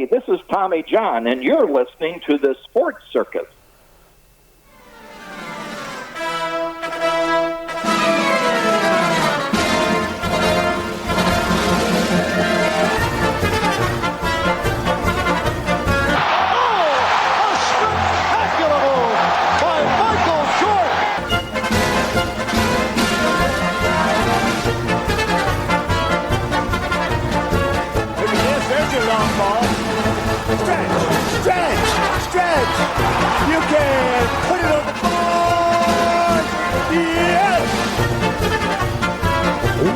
Hey, this is Tommy John, and you're listening to the Sports Circus. You can put it on the board! Yes!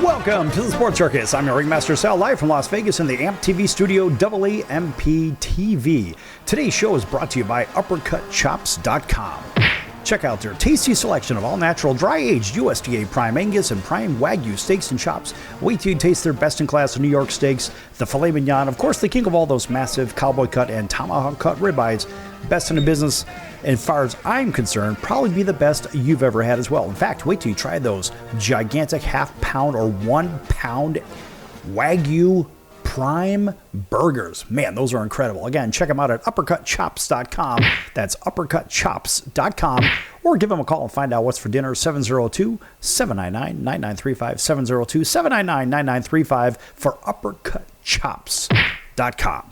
Welcome to the Sports Circus. I'm your Ringmaster Sal, live from Las Vegas in the AMP TV studio, AAMP TV. Today's show is brought to you by UppercutChops.com. Check out their tasty selection of all-natural, dry-aged USDA Prime Angus and Prime Wagyu steaks and chops. Wait till you taste their best-in-class New York steaks, the filet mignon, of course, the king of all those massive cowboy cut and tomahawk cut ribeyes. Best in the business, as far as I'm concerned, probably be the best you've ever had as well. In fact, wait till you try those gigantic half-pound or 1-pound Wagyu Prime burgers. Man, those are incredible. Again, check them out at UppercutChops.com. That's UppercutChops.com. Or give them a call and find out what's for dinner. 702-799-9935. 702-799-9935 for UppercutChops.com.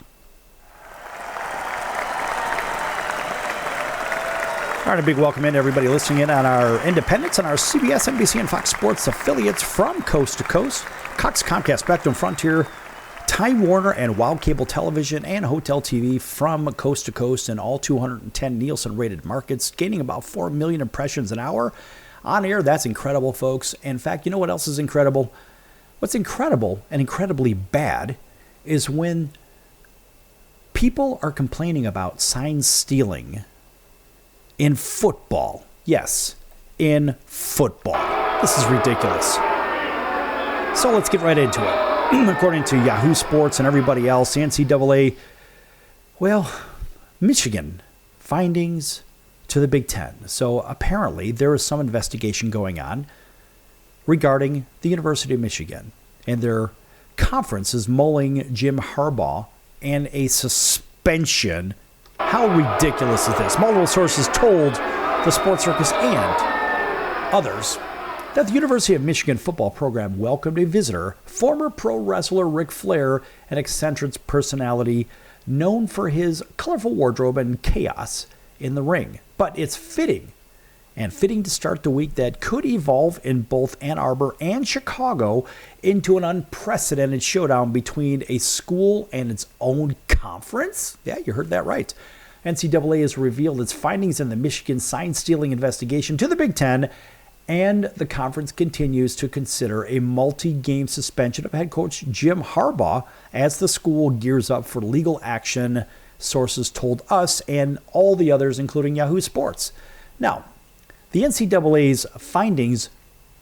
All right, a big welcome in to everybody listening in on our independents and our CBS, NBC, and Fox Sports affiliates from coast to coast. Cox, Comcast, Spectrum, Frontier, Time Warner, and Wild Cable Television and Hotel TV from coast to coast in all 210 Nielsen-rated markets, gaining about 4 million impressions an hour on air. That's incredible, folks. In fact, you know what else is incredible? What's incredible and incredibly bad is when people are complaining about sign stealing in football. Yes, in football. This is ridiculous. So let's get right into it. According to Yahoo Sports and everybody else, the NCAA, well, Michigan findings to the Big Ten. So apparently there is some investigation going on regarding the University of Michigan. And their conference is mulling Jim Harbaugh and a suspension. How ridiculous is this? Multiple sources told the Sports Circus and others that the University of Michigan football program welcomed a visitor, former pro wrestler Ric Flair, an eccentric personality known for his colorful wardrobe and chaos in the ring. But it's fitting to start the week that could evolve in both Ann Arbor and Chicago into an unprecedented showdown between a school and its own conference. Yeah, you heard that right. NCAA has revealed its findings in the Michigan sign-stealing investigation to the Big Ten, and the conference continues to consider a multi-game suspension of head coach Jim Harbaugh as the school gears up for legal action, sources told us and all the others, including Yahoo Sports. Now, the NCAA's findings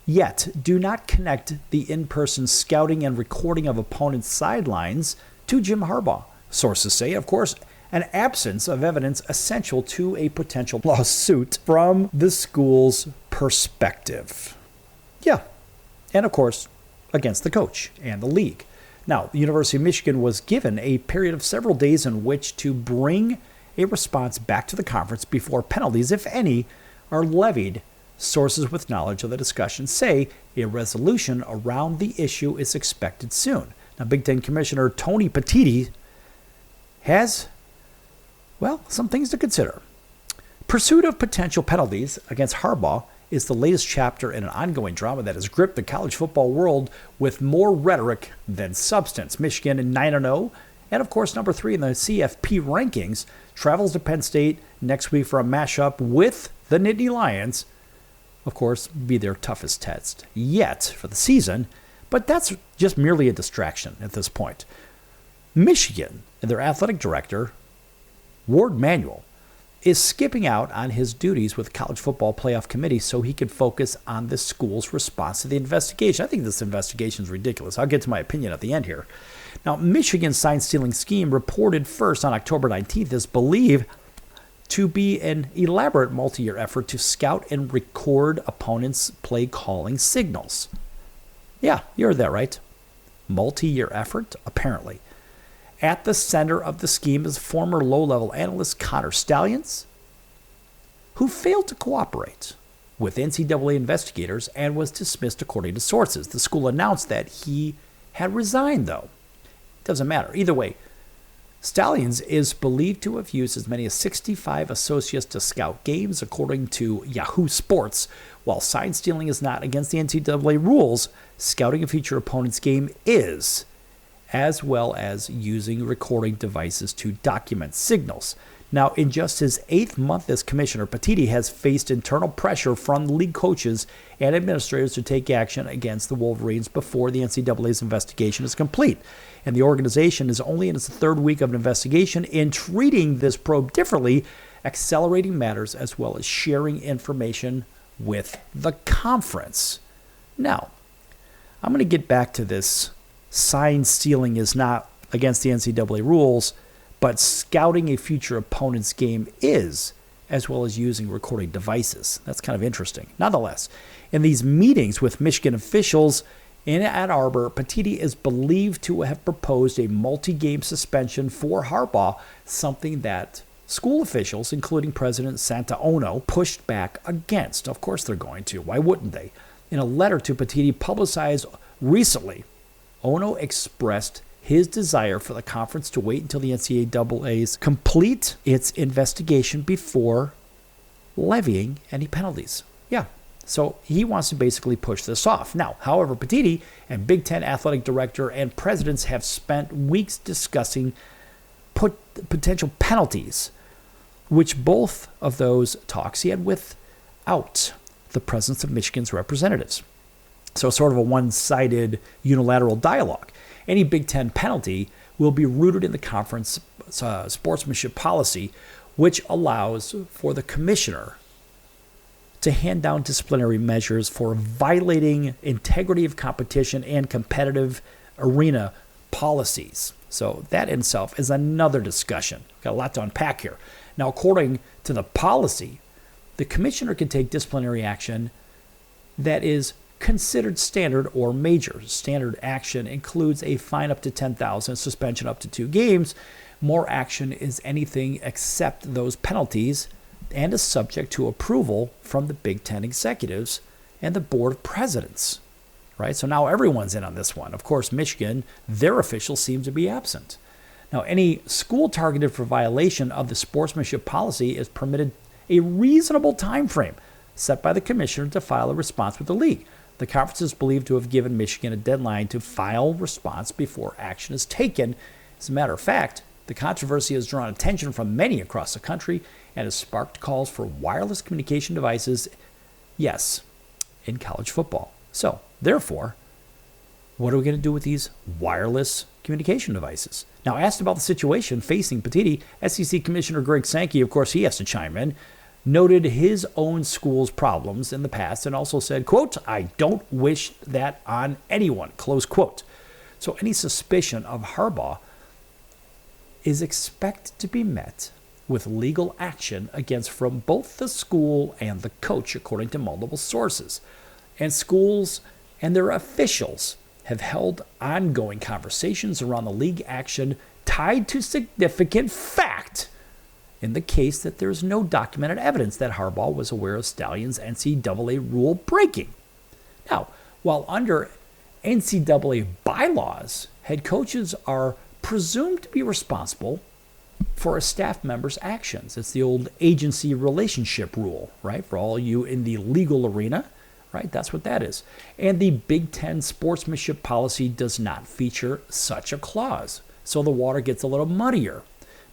yet do not connect the in-person scouting and recording of opponents' sidelines to Jim Harbaugh. Sources say, of course, an absence of evidence essential to a potential lawsuit from the school's perspective. Yeah, and of course, against the coach and the league. Now, the University of Michigan was given a period of several days in which to bring a response back to the conference before penalties, if any, are levied. Sources with knowledge of the discussion say a resolution around the issue is expected soon. Now, Big Ten Commissioner Tony Petitti has, well, some things to consider. Pursuit of potential penalties against Harbaugh is the latest chapter in an ongoing drama that has gripped the college football world with more rhetoric than substance. Michigan in 9-0, and of course number 3 in the CFP rankings, travels to Penn State next week for a mashup with the Nittany Lions. Of course, be their toughest test yet for the season, but that's just merely a distraction at this point. Michigan and their athletic director, Ward Manuel, is skipping out on his duties with College Football Playoff Committee so he could focus on the school's response to the investigation. I think this investigation is ridiculous. I'll get to my opinion at the end here. Now, Michigan's sign-stealing scheme, reported first on October 19th, is believed to be an elaborate multi-year effort to scout and record opponents' play-calling signals. Yeah, you heard that right. Multi-year effort, apparently. At the center of the scheme is former low-level analyst Connor Stallions, who failed to cooperate with NCAA investigators and was dismissed according to sources. The school announced that he had resigned, though. Doesn't matter. Either way, Stallions is believed to have used as many as 65 associates to scout games, according to Yahoo Sports. While sign stealing is not against the NCAA rules, scouting a future opponent's game is, as well as using recording devices to document signals. Now, in just his 8th month as commissioner, Petitti has faced internal pressure from league coaches and administrators to take action against the Wolverines before the NCAA's investigation is complete. And the organization is only in its 3rd week of an investigation in treating this probe differently, accelerating matters as well as sharing information with the conference. Now, I'm going to get back to this. Sign stealing is not against the NCAA rules, but scouting a future opponent's game is, as well as using recording devices. That's kind of interesting. Nonetheless, in these meetings with Michigan officials in Ann Arbor, Petitti is believed to have proposed a multi-game suspension for Harbaugh, something that school officials, including President Santaono, pushed back against. Of course they're going to. Why wouldn't they? In a letter to Petitti publicized recently, Ono expressed his desire for the conference to wait until the NCAA's complete its investigation before levying any penalties. Yeah, so he wants to basically push this off. Now, however, Petitti and Big Ten athletic director and presidents have spent weeks discussing potential penalties, which both of those talks he had without the presence of Michigan's representatives. So sort of a one-sided unilateral dialogue. Any Big Ten penalty will be rooted in the conference sportsmanship policy, which allows for the commissioner to hand down disciplinary measures for violating integrity of competition and competitive arena policies. So that in itself is another discussion. Got a lot to unpack here. Now, according to the policy, the commissioner can take disciplinary action that is considered standard or major. Standard action includes a fine up to $10,000, suspension up to 2 games. More action is anything except those penalties and is subject to approval from the Big Ten executives and the board of presidents. Right? So now everyone's in on this one. Of course, Michigan, their officials seem to be absent. Now, any school targeted for violation of the sportsmanship policy is permitted a reasonable time frame set by the commissioner to file a response with the league. The conference is believed to have given Michigan a deadline to file response before action is taken. As a matter of fact, the controversy has drawn attention from many across the country and has sparked calls for wireless communication devices, yes, in college football. So, therefore, what are we going to do with these wireless communication devices? Now, asked about the situation facing Petitti, SEC Commissioner Greg Sankey, of course, he has to chime in, noted his own school's problems in the past and also said, quote, "I don't wish that on anyone," close quote. So any suspicion of Harbaugh is expected to be met with legal action against from both the school and the coach, according to multiple sources. And schools and their officials have held ongoing conversations around the league action tied to significant fact in the case that there is no documented evidence that Harbaugh was aware of Stallion's NCAA rule breaking. Now, while under NCAA bylaws, head coaches are presumed to be responsible for a staff member's actions. It's the old agency relationship rule, right? For all you in the legal arena, right? That's what that is. And the Big Ten sportsmanship policy does not feature such a clause. So the water gets a little muddier.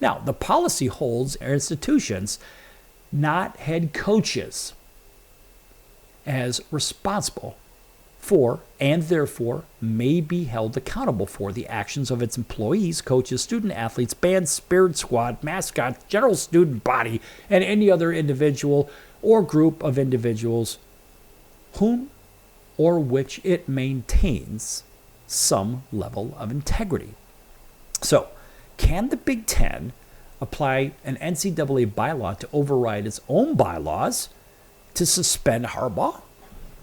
Now, the policy holds institutions, not head coaches, as responsible for and therefore may be held accountable for the actions of its employees, coaches, student athletes, band, spirit squad, mascots, general student body, and any other individual or group of individuals whom or which it maintains some level of integrity. So, can the Big Ten apply an NCAA bylaw to override its own bylaws to suspend Harbaugh?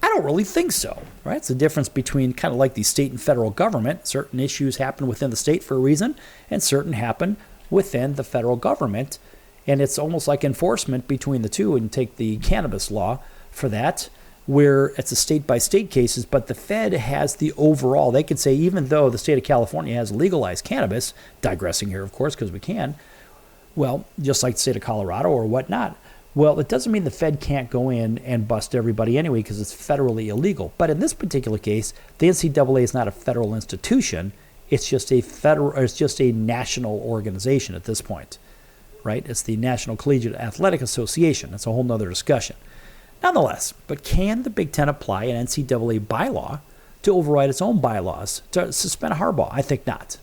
I don't really think so, right? It's the difference between kind of like the state and federal government. Certain issues happen within the state for a reason, and certain happen within the federal government. And it's almost like enforcement between the two. And take the cannabis law for that, where it's a state-by-state cases, but the Fed has the overall. They could say even though the state of California has legalized cannabis, digressing here, of course, because we can, well, just like the state of Colorado or whatnot, well, it doesn't mean the Fed can't go in and bust everybody anyway because it's federally illegal. But in this particular case, the NCAA is not a federal institution. It's just a national organization at this point, right? It's the National Collegiate Athletic Association. That's a whole nother discussion. Nonetheless, but can the Big Ten apply an NCAA bylaw to override its own bylaws to suspend Harbaugh? I think not.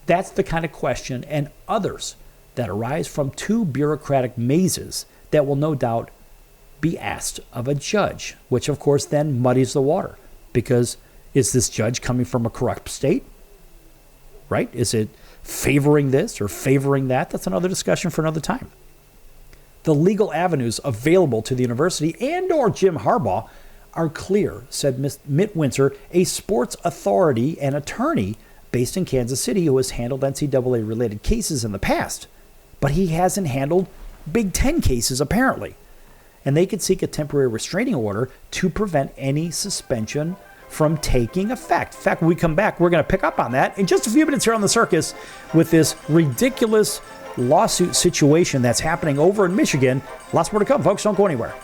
That's the kind of question and others that arise from two bureaucratic mazes that will no doubt be asked of a judge, which of course then muddies the water. Because is this judge coming from a corrupt state? Right? Is it favoring this or favoring that? That's another discussion for another time. The legal avenues available to the university and or Jim Harbaugh are clear, said Mitt Windsor, a sports authority and attorney based in Kansas City who has handled NCAA-related cases in the past. But he hasn't handled Big Ten cases, apparently. And they could seek a temporary restraining order to prevent any suspension from taking effect. In fact, when we come back, we're going to pick up on that in just a few minutes here on the Circus with this ridiculous lawsuit situation that's happening over in Michigan. Lots more to come, folks. Don't go anywhere.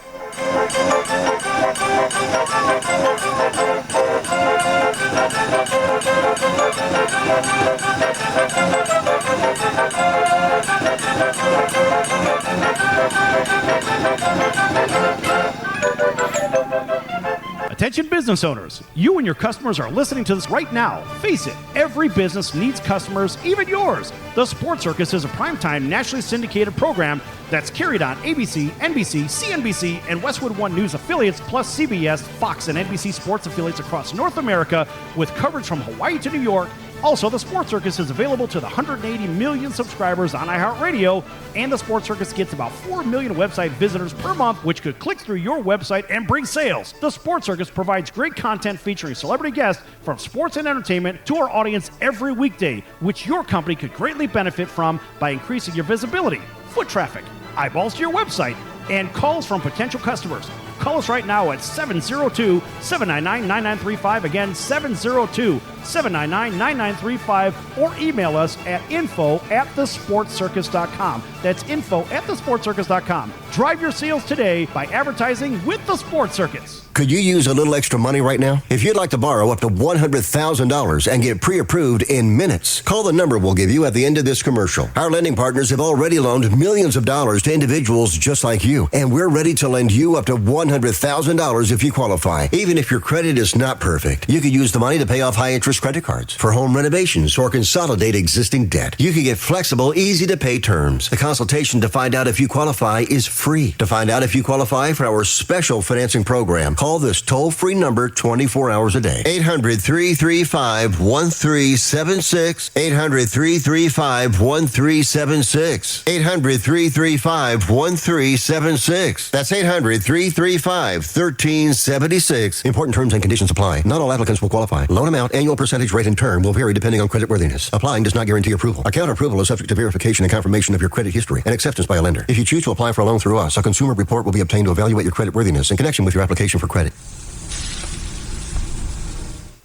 Attention business owners, you and your customers are listening to this right now. Face it, every business needs customers, even yours. The Sports Circus is a primetime nationally syndicated program that's carried on ABC, NBC, CNBC, and Westwood One News affiliates, plus CBS, Fox, and NBC sports affiliates across North America with coverage from Hawaii to New York. Also, the Sports Circus is available to the 180 million subscribers on iHeartRadio, and the Sports Circus gets about 4 million website visitors per month, which could click through your website and bring sales. The Sports Circus provides great content featuring celebrity guests from sports and entertainment to our audience every weekday, which your company could greatly benefit from by increasing your visibility, foot traffic, eyeballs to your website, and calls from potential customers. Call us right now at 702-799-9935. Again, 702-799-9935. Or email us at info@thesportscircus.com. That's info@thesportscircus.com. Drive your sales today by advertising with the Sports Circus. Could you use a little extra money right now? If you'd like to borrow up to $100,000 and get pre-approved in minutes, call the number we'll give you at the end of this commercial. Our lending partners have already loaned millions of dollars to individuals just like you, and we're ready to lend you up to $100,000 if you qualify. Even if your credit is not perfect, you could use the money to pay off high-interest credit cards, for home renovations, or consolidate existing debt. You can get flexible, easy-to-pay terms. The consultation to find out if you qualify is free. To find out if you qualify for our special financing program, call this toll-free number 24 hours a day. 800-335-1376. 800-335-1376. 800-335-1376. That's 800-335-1376. Important terms and conditions apply. Not all applicants will qualify. Loan amount, annual percentage rate, and term will vary depending on creditworthiness. Applying does not guarantee approval. Account approval is subject to verification and confirmation of your credit history and acceptance by a lender. If you choose to apply for a loan through us, a consumer report will be obtained to evaluate your creditworthiness in connection with your application for credit.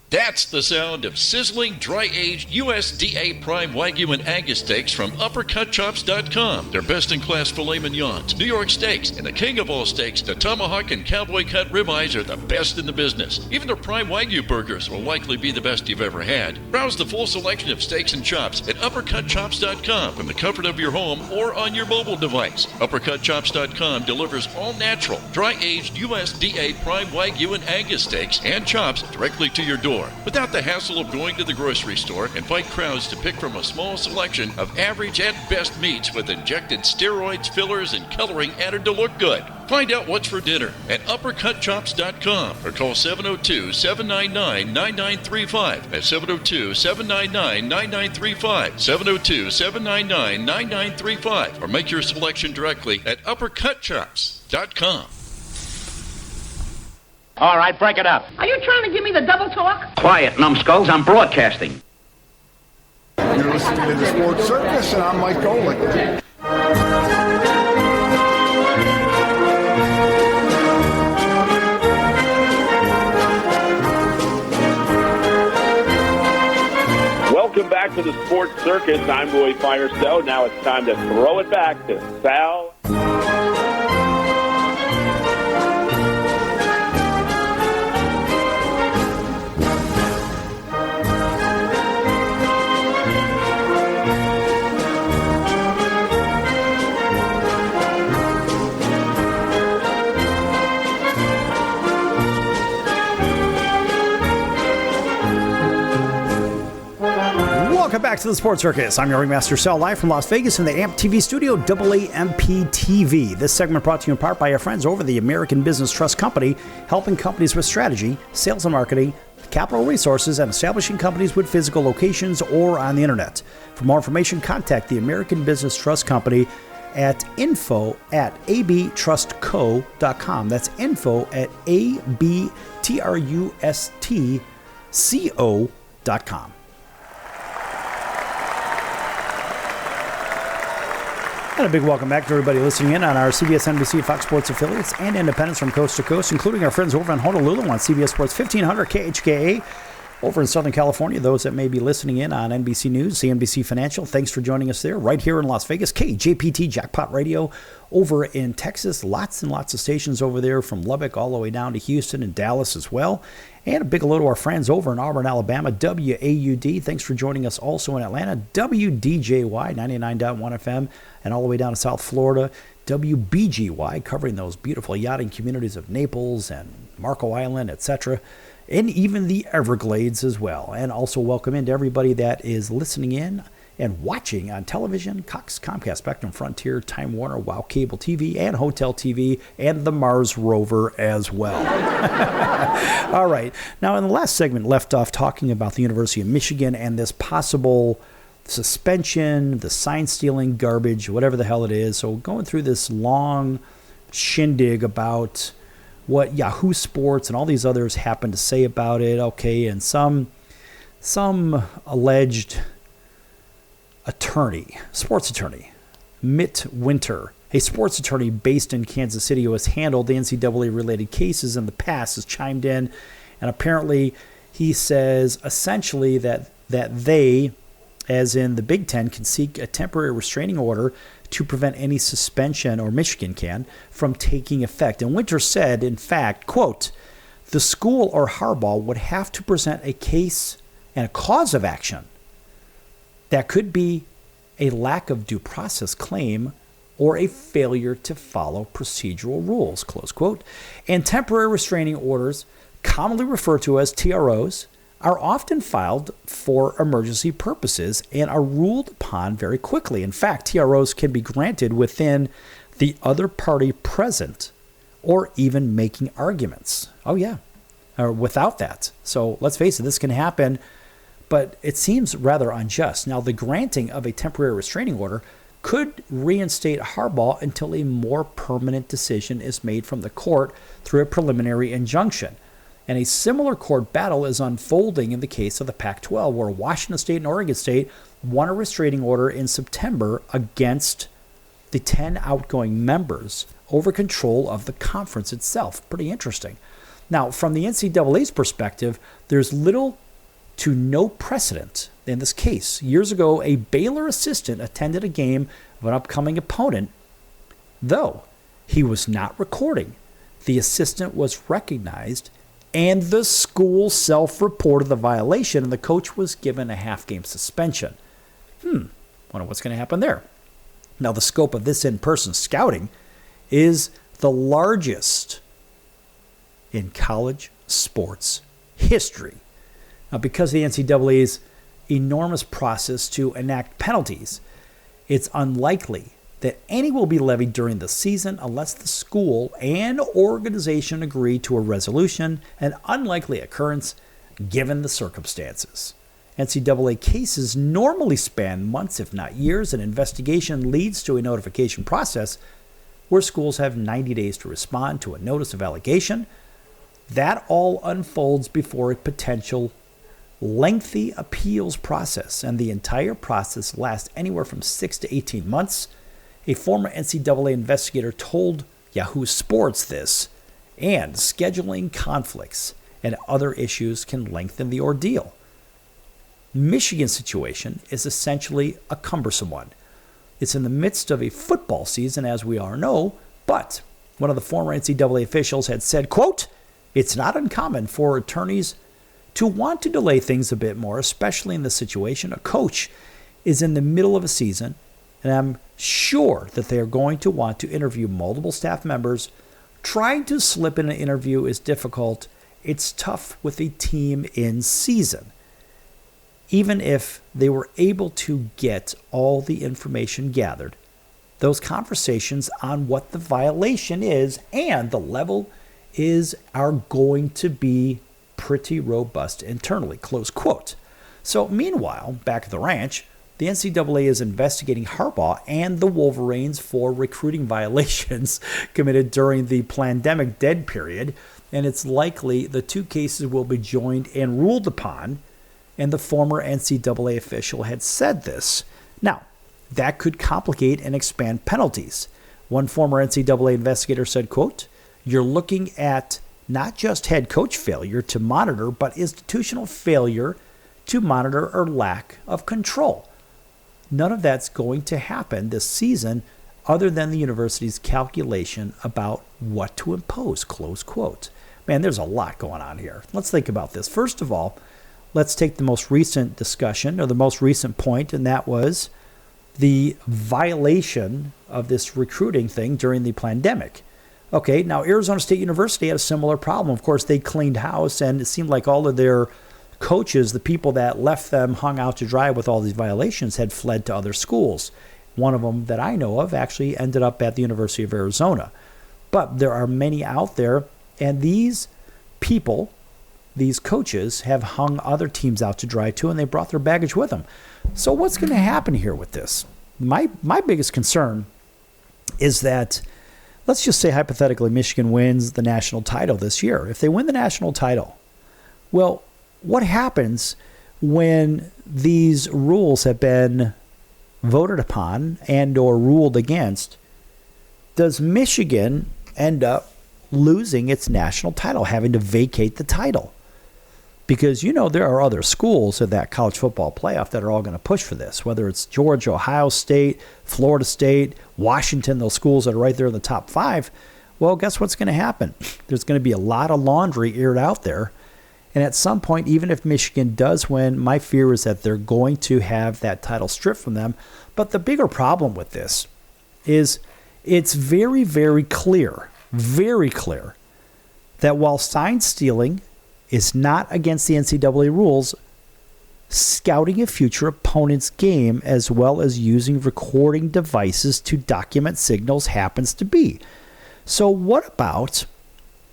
That's the sound of sizzling, dry-aged USDA Prime Wagyu and Angus steaks from UppercutChops.com. Their best-in-class filet mignons, New York steaks, and the king of all steaks, the tomahawk and cowboy cut ribeyes are the best in the business. Even their Prime Wagyu burgers will likely be the best you've ever had. Browse the full selection of steaks and chops at UppercutChops.com from the comfort of your home or on your mobile device. UppercutChops.com delivers all-natural, dry-aged USDA Prime Wagyu and Angus steaks and chops directly to your door, without the hassle of going to the grocery store and fight crowds to pick from a small selection of average and best meats with injected steroids, fillers, and coloring added to look good. Find out what's for dinner at UppercutChops.com or call 702-799-9935. That's 702-799-9935. 702-799-9935. Or make your selection directly at UppercutChops.com. All right, break it up. Are you trying to give me the double talk? Quiet, numbskulls. I'm broadcasting. You're listening to the Sports Circus, and I'm Mike Golick. Welcome back to the Sports Circus. I'm Roy Firestone. Now it's time to throw it back to Sal. Welcome back to the Sports Circus. I'm your Ringmaster Sal, live from Las Vegas in the AMP TV studio, AAMP TV. This segment brought to you in part by our friends over the American Business Trust Company, helping companies with strategy, sales and marketing, capital resources, and establishing companies with physical locations or on the internet. For more information, contact the American Business Trust Company at info@abtrustco.com. That's info@abtrustco.com. And a big welcome back to everybody listening in on our CBS, NBC, Fox Sports affiliates and independents from coast to coast, including our friends over in Honolulu on CBS Sports 1500 KHKA. Over in Southern California, those that may be listening in on NBC News, CNBC Financial, thanks for joining us there. Right here in Las Vegas, KJPT Jackpot Radio. Over in Texas, lots and lots of stations over there from Lubbock all the way down to Houston and Dallas as well. And a big hello to our friends over in Auburn, Alabama, WAUD. Thanks for joining us also in Atlanta, WDJY 99.1 FM, and all the way down to South Florida, WBGY, covering those beautiful yachting communities of Naples and Marco Island, etc., and even the Everglades as well. And also welcome in to everybody that is listening in and watching on television, Cox, Comcast, Spectrum, Frontier, Time Warner, Wow Cable TV, and Hotel TV, and the Mars rover as well. All right. Now, in the last segment, left off talking about the University of Michigan and this possible suspension, the sign stealing garbage, whatever the hell it is. So going through this long shindig about what Yahoo Sports and all these others happen to say about it. Okay, and some alleged attorney, sports attorney, Mitt Winter, a sports attorney based in Kansas City who has handled the NCAA-related cases in the past, has chimed in, and apparently he says essentially that they, as in the Big Ten, can seek a temporary restraining order to prevent any suspension, or Michigan can, from taking effect. And Winter said, in fact, quote, the school or Harbaugh would have to present a case and a cause of action that could be a lack of due process claim or a failure to follow procedural rules, close quote. And temporary restraining orders, commonly referred to as TROs, are often filed for emergency purposes and are ruled upon very quickly. In fact, TROs can be granted within the other party present or even making arguments. Oh, yeah, or without that. So let's face it, this can happen, but it seems rather unjust. Now, the granting of a temporary restraining order could reinstate Harbaugh until a more permanent decision is made from the court through a preliminary injunction. And a similar court battle is unfolding in the case of the Pac-12, where Washington State and Oregon State won a restraining order in September against the 10 outgoing members over control of the conference itself. Pretty interesting. Now, from the NCAA's perspective, there's little to no precedent in this case. Years ago, a Baylor assistant attended a game of an upcoming opponent. Though he was not recording, the assistant was recognized and the school self-reported the violation, and the coach was given a half-game suspension. Wonder what's going to happen there. Now, the scope of this in-person scouting is the largest in college sports history. Now, because of the NCAA's enormous process to enact penalties, it's unlikely that any will be levied during the season unless the school and organization agree to a resolution, an unlikely occurrence given the circumstances. NCAA cases normally span months, if not years. An investigation leads to a notification process where schools have 90 days to respond to a notice of allegation. That all unfolds before a potential lengthy appeals process, and the entire process lasts anywhere from 6 to 18 months. A former NCAA investigator told Yahoo Sports this, and scheduling conflicts and other issues can lengthen the ordeal. Michigan's situation is essentially a cumbersome one. It's in the midst of a football season, as we all know, but one of the former NCAA officials had said, quote, "It's not uncommon for attorneys to want to delay things a bit more, especially in this situation. A coach is in the middle of a season, and I'm sure that they are going to want to interview multiple staff members. Trying to slip in an interview is difficult. It's tough with a team in season. Even if they were able to get all the information gathered, those conversations on what the violation is and the level is are going to be pretty robust internally," close quote. So meanwhile, back at the ranch, the NCAA is investigating Harbaugh and the Wolverines for recruiting violations committed during the pandemic dead period, and it's likely the two cases will be joined and ruled upon, and the former NCAA official had said this. Now, that could complicate and expand penalties. One former NCAA investigator said, quote, "You're looking at not just head coach failure to monitor, but institutional failure to monitor or lack of control. None of that's going to happen this season other than the university's calculation about what to impose," close quote. Man, there's a lot going on here. Let's think about this. First of all, let's take the most recent discussion, or the most recent point, and that was the violation of this recruiting thing during the pandemic. Okay, now Arizona State University had a similar problem. Of course, they cleaned house, and it seemed like all of their coaches, the people that left them hung out to dry with all these violations, had fled to other schools. One of them that I know of actually ended up at the University of Arizona. But there are many out there, and these people, these coaches, have hung other teams out to dry too, and they brought their baggage with them. So what's going to happen here with this? My biggest concern is that, let's just say hypothetically Michigan wins the national title this year. If they win the national title, well, what happens when these rules have been voted upon and or ruled against? Does Michigan end up losing its national title, having to vacate the title? Because, you know, there are other schools of that college football playoff that are all going to push for this, whether it's Georgia, Ohio State, Florida State, Washington, those schools that are right there in the top 5. Well, guess what's going to happen? There's going to be a lot of laundry aired out there. And at some point, even if Michigan does win, my fear is that they're going to have that title stripped from them. But the bigger problem with this is it's very, very clear that while sign stealing is not against the NCAA rules, scouting a future opponent's game as well as using recording devices to document signals happens to be. So what about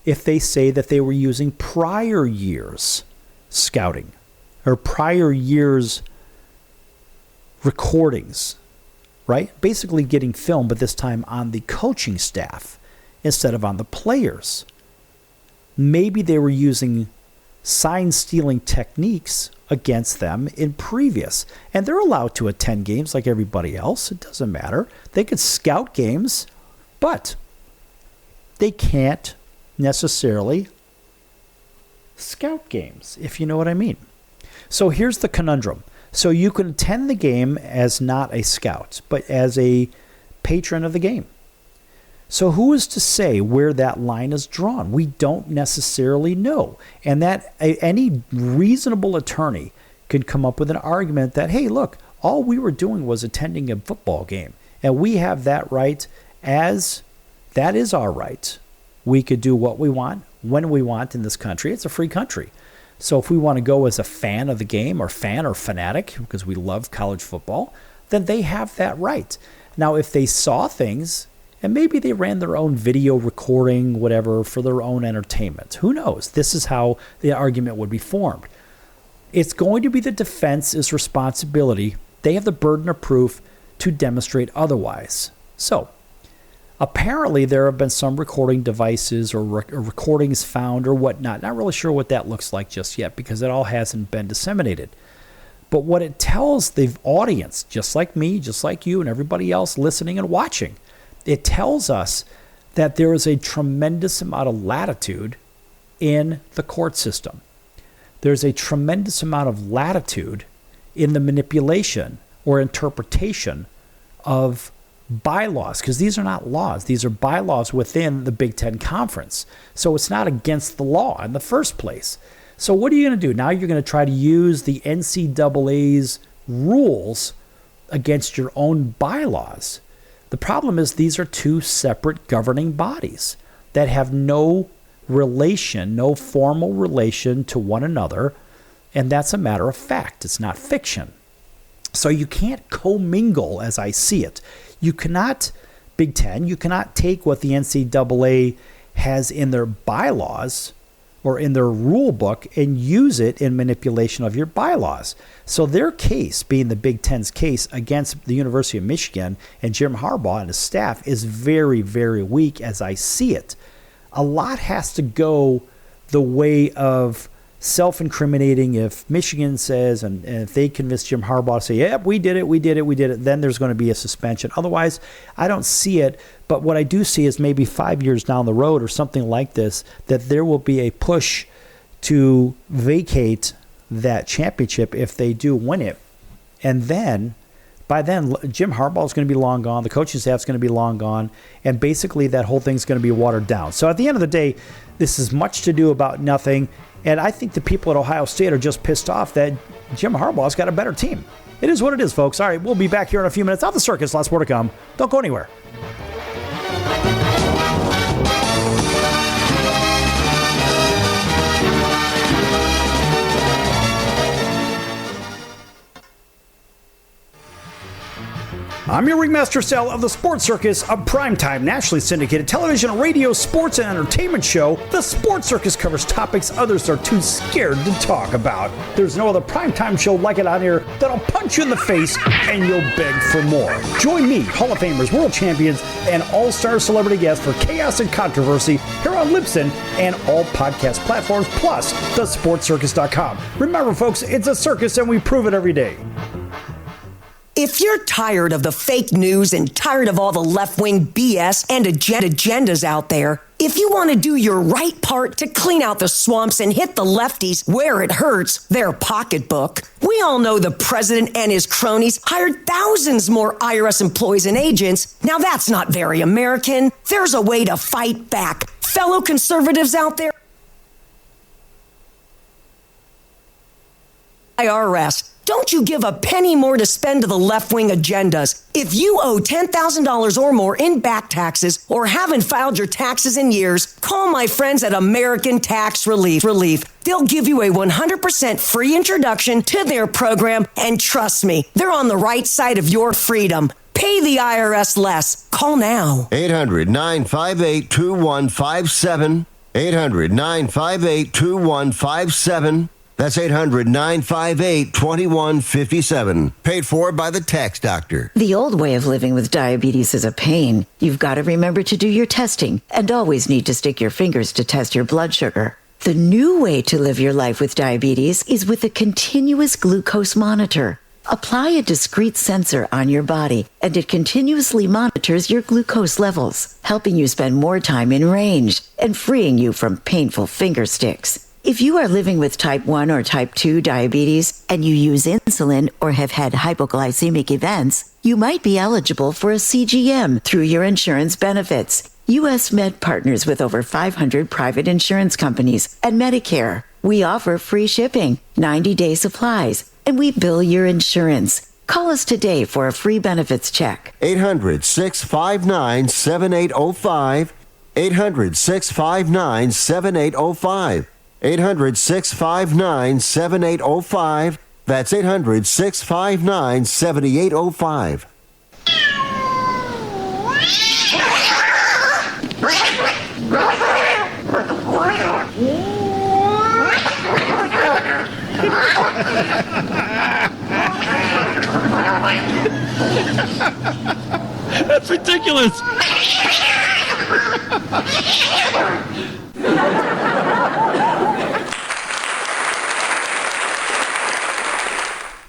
if they say that they were using prior years scouting or prior years recordings, right? Basically getting film, but this time on the coaching staff instead of on the players. Maybe they were using sign stealing techniques against them in previous, and they're allowed to attend games like everybody else. It doesn't matter. They could scout games, but they can't necessarily scout games, if you know what I mean. So here's the conundrum. So you can attend the game as not a scout, but as a patron of the game. So who is to say where that line is drawn? We don't necessarily know. And that any reasonable attorney could come up with an argument that, hey, look, all we were doing was attending a football game. And we have that right, as that is our right. We could do what we want, when we want in this country. It's a free country. So if we want to go as a fan of the game, or fan or fanatic, because we love college football, then they have that right. Now, if they saw things, and maybe they ran their own video recording, whatever, for their own entertainment. Who knows? This is how the argument would be formed. It's going to be the defense's responsibility. They have the burden of proof to demonstrate otherwise. So, Apparently, there have been some recording devices or recordings found or whatnot. Not really sure what that looks like just yet because it all hasn't been disseminated. But what it tells the audience, just like me, just like you, and everybody else listening and watching, it tells us that there is a tremendous amount of latitude in the court system. There's a tremendous amount of latitude in the manipulation or interpretation of bylaws, because these are not laws. These are bylaws within the Big Ten Conference. So it's not against the law in the first place. So what are you going to do? Now you're going to try to use the NCAA's rules against your own bylaws. The problem is these are two separate governing bodies that have no relation, no formal relation to one another, and that's a matter of fact. It's not fiction. So you can't commingle as I see it. You cannot, Big Ten, you cannot take what the NCAA has in their bylaws or in their rule book and use it in manipulation of your bylaws. So their case, being the Big Ten's case against the University of Michigan and Jim Harbaugh and his staff, is very, very weak as I see it. A lot has to go the way of self-incriminating. If Michigan says, and if they convince Jim Harbaugh to say, yep, we did it, then there's going to be a suspension. Otherwise, I don't see it. But what I do see is maybe 5 years down the road or something like this, that there will be a push to vacate that championship if they do win it. And then, by then, Jim Harbaugh is going to be long gone. The coaching staff is going to be long gone. And basically, that whole thing's going to be watered down. So at the end of the day, this is much to do about nothing. And I think the people at Ohio State are just pissed off that Jim Harbaugh's got a better team. It is what it is, folks. All right, we'll be back here in a few minutes. On the Circus, lots more to come. Don't go anywhere. I'm your Ringmaster Sal of the Sports Circus, a primetime, nationally syndicated television, radio, sports, and entertainment show. The Sports Circus covers topics others are too scared to talk about. There's no other primetime show like it out here that'll punch you in the face and you'll beg for more. Join me, Hall of Famers, world champions, and all-star celebrity guests for chaos and controversy here on Libsyn and all podcast platforms, plus thesportscircus.com. Remember, folks, it's a circus and we prove it every day. If you're tired of the fake news and tired of all the left-wing BS and agendas out there, if you want to do your right part to clean out the swamps and hit the lefties where it hurts, their pocketbook, we all know the president and his cronies hired thousands more IRS employees and agents. Now that's not very American. There's a way to fight back. Fellow conservatives out there, IRS, don't you give a penny more to spend to the left-wing agendas. If you owe $10,000 or more in back taxes or haven't filed your taxes in years, call my friends at American Tax Relief. They'll give you a 100% free introduction to their program, and trust me, they're on the right side of your freedom. Pay the IRS less. Call now. 800-958-2157. 800-958-2157. That's 800-958-2157. Paid for by the Tax Doctor. The old way of living with diabetes is a pain. You've got to remember to do your testing and always need to stick your fingers to test your blood sugar. The new way to live your life with diabetes is with a continuous glucose monitor. Apply a discrete sensor on your body, and it continuously monitors your glucose levels, helping you spend more time in range and freeing you from painful finger sticks. If you are living with type 1 or type 2 diabetes and you use insulin or have had hypoglycemic events, you might be eligible for a CGM through your insurance benefits. U.S. Med partners with over 500 private insurance companies and Medicare. We offer free shipping, 90-day supplies, and we bill your insurance. Call us today for a free benefits check. 800-659-7805. 800-659-7805. 800-659-7805. That's 800-659-7805. That's ridiculous.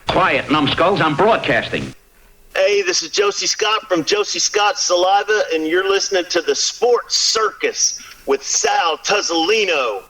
Quiet, numbskulls. I'm broadcasting. Hey, this is Josie Scott from Josie Scott's Saliva, and you're listening to the Sports Circus with Sal Tuzzolino.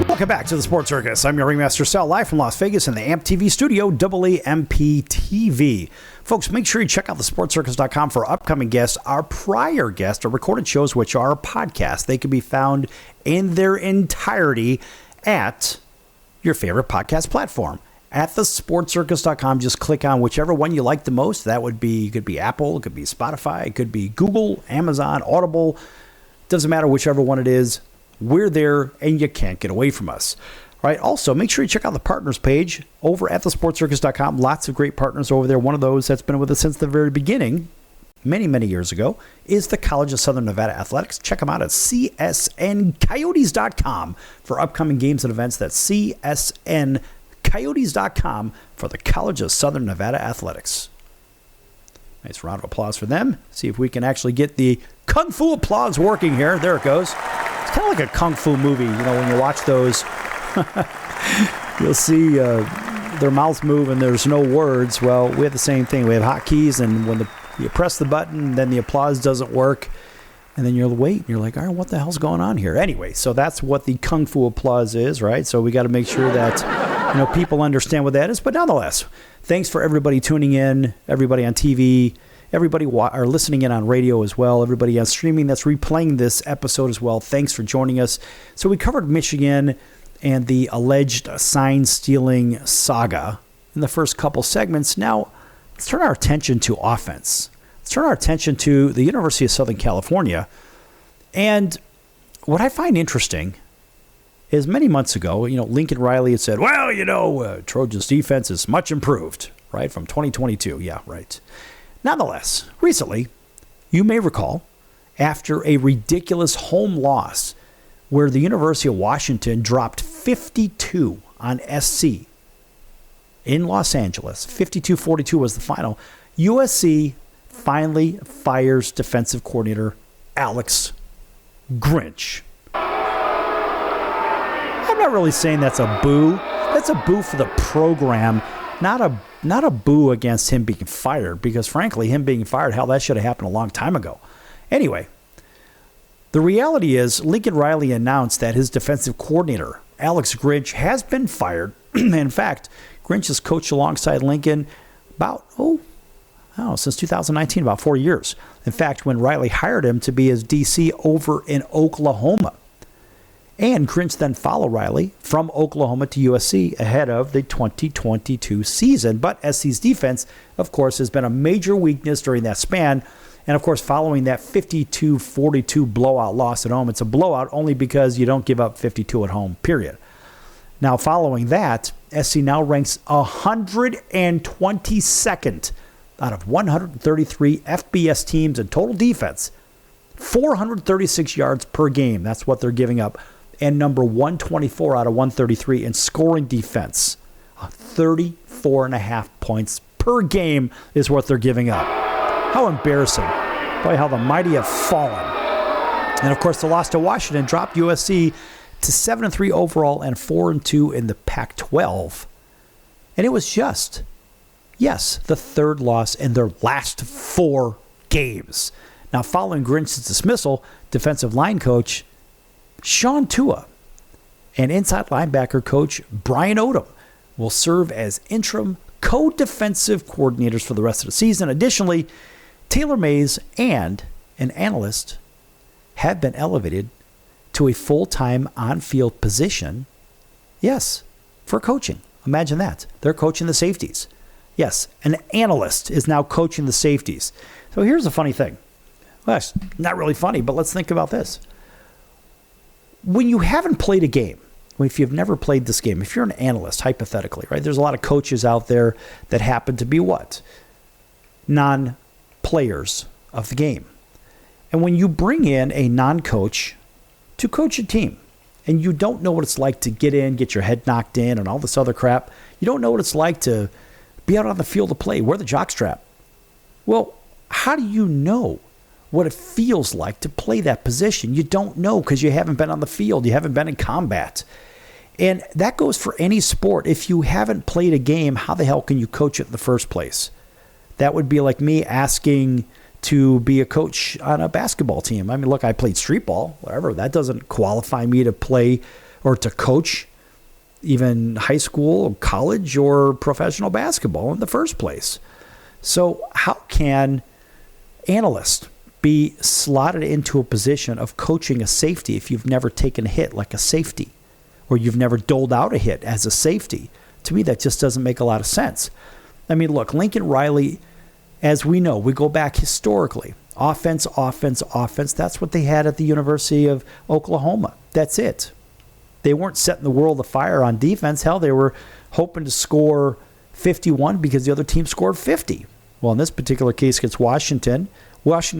Welcome back to the Sports Circus. I'm your Ringmaster Sal, live from Las Vegas in the AMP TV studio, AAMP TV. Folks, make sure you check out thesportscircus.com for upcoming guests. Our prior guests are recorded shows, which are podcasts. They can be found in their entirety at your favorite podcast platform. At thesportscircus.com, just click on whichever one you like the most. That would be, it could be Apple, it could be Spotify, it could be Google, Amazon, Audible. Doesn't matter whichever one it is. We're there, and you can't get away from us. All right. Also, make sure you check out the partners page over at thesportscircus.com. Lots of great partners over there. One of those that's been with us since the very beginning, many, many years ago, is the College of Southern Nevada Athletics. Check them out at csncoyotes.com for upcoming games and events. That's csncoyotes.com for the College of Southern Nevada Athletics. Nice round of applause for them. See if we can actually get the Kung Fu applause working here. There it goes. It's kind of like a Kung Fu movie. You know, when you watch those, you'll see their mouths move and there's no words. Well, we have the same thing. We have hotkeys, and when you press the button, then the applause doesn't work. And then you're waiting. You're like, all right, what the hell's going on here? Anyway, so that's what the Kung Fu applause is, right? So we got to make sure that people understand what that is. But nonetheless, thanks for everybody tuning in, everybody on TV, everybody are listening in on radio as well, everybody on streaming that's replaying this episode as well. Thanks for joining us. So we covered Michigan and the alleged sign-stealing saga in the first couple segments. Now, let's turn our attention to offense. Let's turn our attention to the University of Southern California. And what I find interesting is many months ago, Lincoln Riley had said, well, Trojans defense is much improved, right, from 2022. Yeah, right. Nonetheless, recently, you may recall, after a ridiculous home loss where the University of Washington dropped 52 on SC in Los Angeles, 52-42 was the final, USC finally fires defensive coordinator Alex Grinch. I'm not really saying that's a boo. That's a boo for the program, not a boo against him being fired, because frankly, him being fired, hell, that should have happened a long time ago. Anyway, the reality is Lincoln Riley announced that his defensive coordinator, Alex Grinch, has been fired. In fact, Grinch has coached alongside Lincoln about, since 2019, about 4 years. In fact, when Riley hired him to be his DC over in Oklahoma. And Grinch then followed Riley from Oklahoma to USC ahead of the 2022 season. But SC's defense, of course, has been a major weakness during that span. And, of course, following that 52-42 blowout loss at home, it's a blowout only because you don't give up 52 at home, period. Now, following that, SC now ranks 122nd out of 133 FBS teams in total defense. 436 yards per game. That's what they're giving up. And number 124 out of 133 in scoring defense. 34.5 points per game is what they're giving up. How embarrassing. Boy, how the mighty have fallen. And, of course, the loss to Washington dropped USC to 7-3 overall and 4-2 in the Pac-12. And it was just, the third loss in their last 4 games. Now, following Grinch's dismissal, defensive line coach Sean Tua and inside linebacker coach Brian Odom will serve as interim co-defensive coordinators for the rest of the season. Additionally, Taylor Mays and an analyst have been elevated to a full-time on-field position, yes, for coaching. Imagine that. They're coaching the safeties. Yes, an analyst is now coaching the safeties. So here's the funny thing. Well, it's not really funny, but let's think about this. When you haven't played a game, if you've never played this game, if you're an analyst, hypothetically, right? There's a lot of coaches out there that happen to be what? Non-players of the game. And when you bring in a non-coach to coach a team, and you don't know what it's like to get in, get your head knocked in, and all this other crap, you don't know what it's like to be out on the field to play, wear the jockstrap. Well, how do you know what it feels like to play that position? You don't know because you haven't been on the field. You haven't been in combat. And that goes for any sport. If you haven't played a game, how the hell can you coach it in the first place? That would be like me asking to be a coach on a basketball team. I mean, look, I played street ball, whatever. That doesn't qualify me to play or to coach even high school, college, or professional basketball in the first place. So how can analysts be slotted into a position of coaching a safety if you've never taken a hit like a safety, or you've never doled out a hit as a safety? To me, that just doesn't make a lot of sense. I mean, look, Lincoln Riley, as we know, we go back historically. Offense, offense, offense. That's what they had at the University of Oklahoma. That's it. They weren't setting the world afire on defense. Hell, they were hoping to score 51 because the other team scored 50. Well, in this particular case against Washington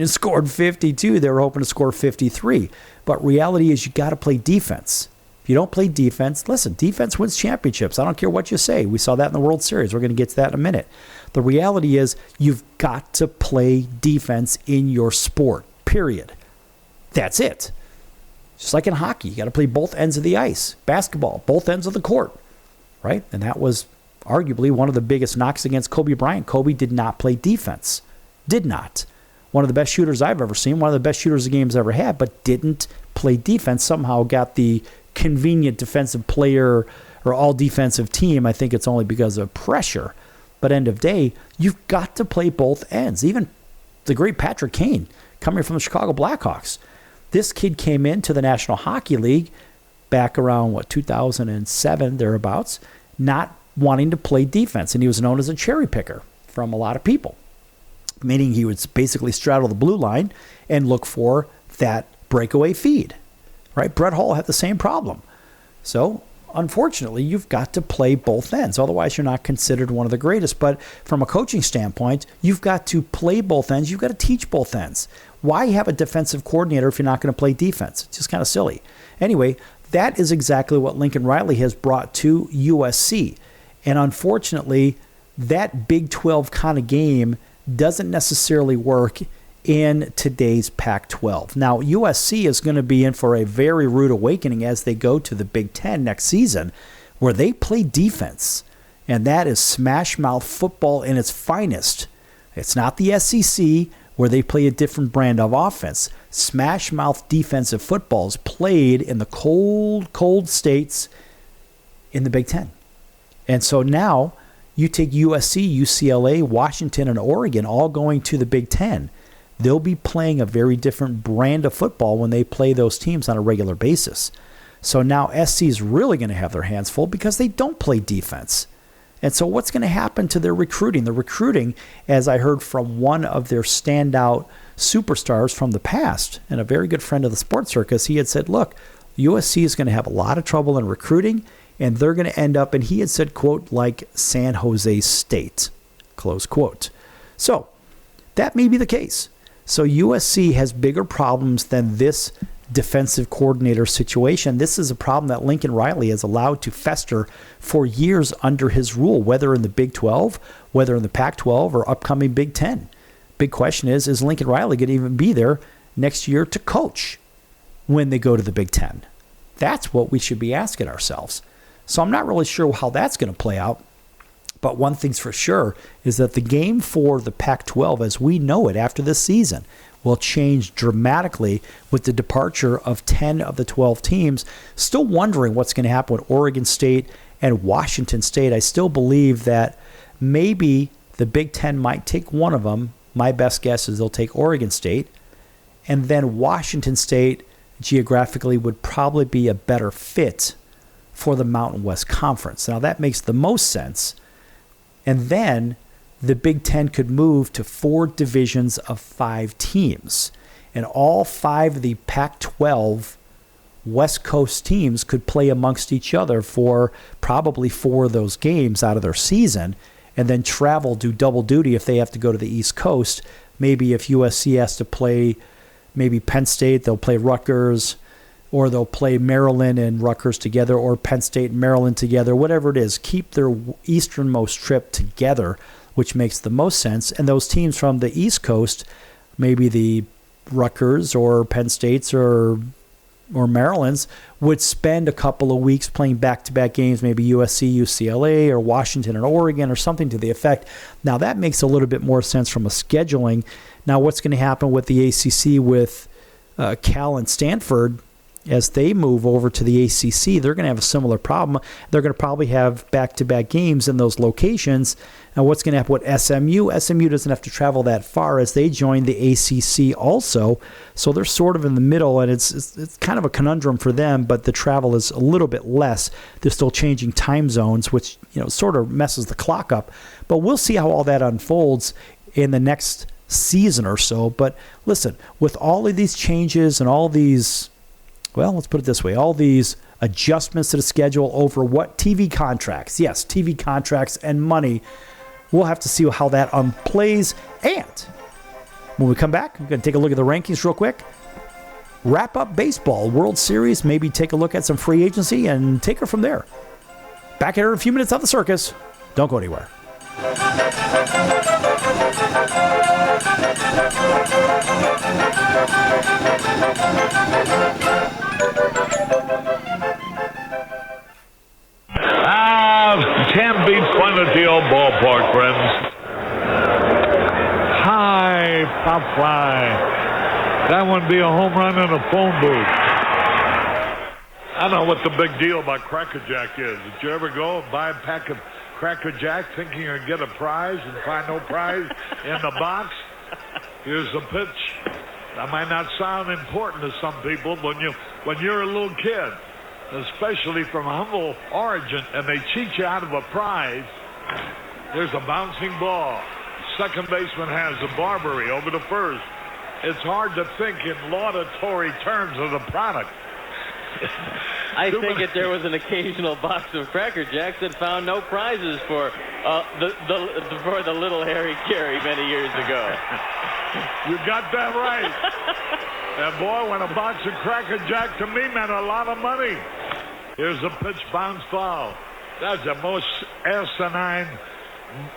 scored 52. They were hoping to score 53. But reality is you got to play defense. If you don't play defense, listen, defense wins championships. I don't care what you say. We saw that in the World Series. We're going to get to that in a minute. The reality is you've got to play defense in your sport, period. That's it. Just like in hockey, you got to play both ends of the ice. Basketball, both ends of the court, right? And that was arguably one of the biggest knocks against Kobe Bryant. Kobe did not play defense. Did not. One of the best shooters I've ever seen, one of the best shooters the game's ever had, but didn't play defense. Somehow got the convenient defensive player or all defensive team. I think it's only because of pressure. But end of day, you've got to play both ends. Even the great Patrick Kane, coming from the Chicago Blackhawks. This kid came into the National Hockey League back around, 2007, thereabouts, not wanting to play defense. And he was known as a cherry picker from a lot of people, meaning he would basically straddle the blue line and look for that breakaway feed, right? Brett Hull had the same problem. So, unfortunately, you've got to play both ends. Otherwise, you're not considered one of the greatest. But from a coaching standpoint, you've got to play both ends. You've got to teach both ends. Why have a defensive coordinator if you're not going to play defense? It's just kind of silly. Anyway, that is exactly what Lincoln Riley has brought to USC. And unfortunately, that Big 12 kind of game doesn't necessarily work in today's Pac-12. Now, USC is going to be in for a very rude awakening as they go to the Big 10 next season, where they play defense. And that is smash-mouth football in its finest. It's not the SEC, where they play a different brand of offense. Smash-mouth defensive football is played in the cold, cold states in the Big 10. And so now you take USC, UCLA, Washington, and Oregon all going to the Big 10. They'll be playing a very different brand of football when they play those teams on a regular basis. So now SC is really going to have their hands full because they don't play defense. And so what's going to happen to their recruiting? The recruiting, as I heard from one of their standout superstars from the past, and a very good friend of the Sports Circus, he had said, look, USC is going to have a lot of trouble in recruiting, and they're going to end up, and he had said, quote, like San Jose State, close quote. So that may be the case. So USC has bigger problems than this defensive coordinator situation. This is a problem that Lincoln Riley has allowed to fester for years under his rule, whether in the Big 12, whether in the Pac-12, or upcoming Big 10. Big question is Lincoln Riley going to even be there next year to coach when they go to the Big 10? That's what we should be asking ourselves. So I'm not really sure how that's going to play out. But one thing's for sure is that the game for the Pac-12, as we know it after this season, will change dramatically with the departure of 10 of the 12 teams. Still wondering what's going to happen with Oregon State and Washington State. I still believe that maybe the Big Ten might take one of them. My best guess is they'll take Oregon State. And then Washington State geographically would probably be a better fit for the Mountain West Conference. Now, that makes the most sense. And then the Big Ten could move to 4 divisions of 5 teams. And all 5 of the Pac-12 West Coast teams could play amongst each other for probably 4 of those games out of their season, and then travel, do double duty if they have to go to the East Coast. Maybe if USC has to play maybe Penn State, they'll play Rutgers, or they'll play Maryland and Rutgers together, or Penn State and Maryland together, whatever it is. Keep their easternmost trip together, which makes the most sense. And those teams from the East Coast, maybe the Rutgers or Penn States or Maryland's, would spend a couple of weeks playing back-to-back games, maybe USC, UCLA, or Washington and Oregon, or something to the effect. Now, that makes a little bit more sense from a scheduling. Now, what's going to happen with the ACC with Cal and Stanford as they move over to the ACC? They're going to have a similar problem. They're going to probably have back-to-back games in those locations. Now, what's going to happen with SMU? SMU doesn't have to travel that far as they join the ACC also. So they're sort of in the middle, and it's kind of a conundrum for them, but the travel is a little bit less. They're still changing time zones, which sort of messes the clock up. But we'll see how all that unfolds in the next season or so. But listen, with all of these changes and all these, well, let's put it this way, all these adjustments to the schedule over what TV contracts, yes, TV contracts and money, we'll have to see how that plays. And when we come back, I'm going to take a look at the rankings real quick. Wrap up baseball, World Series, maybe take a look at some free agency and take her from there. Back here in a few minutes on the circus. Don't go anywhere. Can't beat fun at the old ballpark, friends. High pop fly. That would be a home run in a phone booth. I don't know what the big deal about Cracker Jack is. Did you ever go and buy a pack of Cracker Jack thinking you're going to get a prize and find no prize in the box? Here's the pitch. That might not sound important to some people when you're a little kid, especially from humble origin, and they cheat you out of a prize. There's a bouncing ball. Second baseman has a Barbary over to first. It's hard to think in laudatory terms of the product. I think if there was an occasional box of Cracker Jacks that found no prizes for the little Harry Carey many years ago. You got that right. And boy, when a box of Cracker Jack to me meant a lot of money. Here's a pitch, bounce foul. That's the most asinine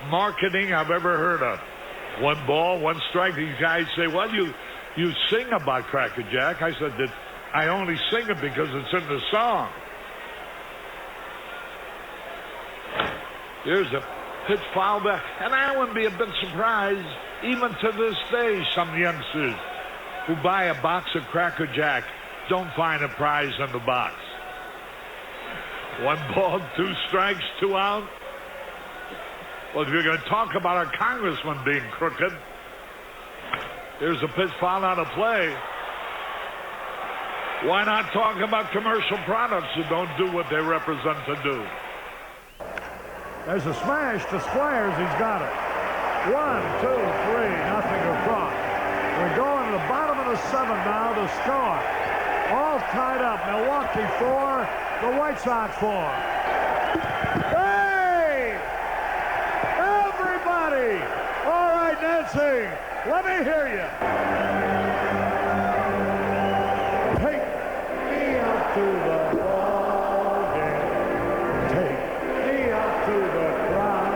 marketing I've ever heard of. 1 ball, 1 strike. These guys say, well, you sing about Cracker Jack. I said that I only sing it because it's in the song. Here's a pitch foul back. And I wouldn't be a bit surprised, even to this day, some youngsters who buy a box of Cracker Jack don't find a prize in the box. 1 ball, 2 strikes, 2 out. Well, if you're going to talk about our congressman being crooked, here's a pitch foul out of play. Why not talk about commercial products who don't do what they represent to do? There's a smash to Squires. He's got it. 1, 2, 3, nothing across. We're going to the bottom of the 7th now to score. All tied up. Milwaukee 4, the White Sox 4. Hey! Everybody! All right, Nancy, let me hear you. Take me out to the ball game. Take me out to the crowd.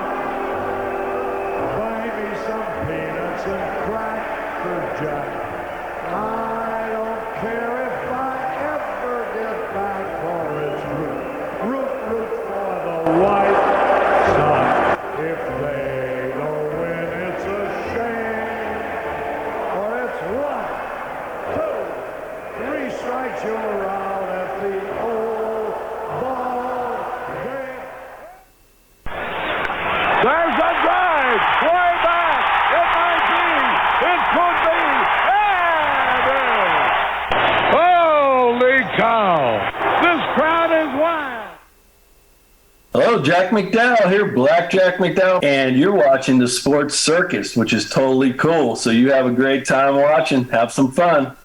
Buy me some peanuts and Cracker Jack. I don't care if I ever get back for its root for the White Sox. If they don't win, it's a shame. Or it's 1, 2, 3 strikes, you're out at the old ball game. Hello, Jack McDowell here, Black Jack McDowell, and you're watching the Sports Circus, which is totally cool. So you have a great time watching. Have some fun.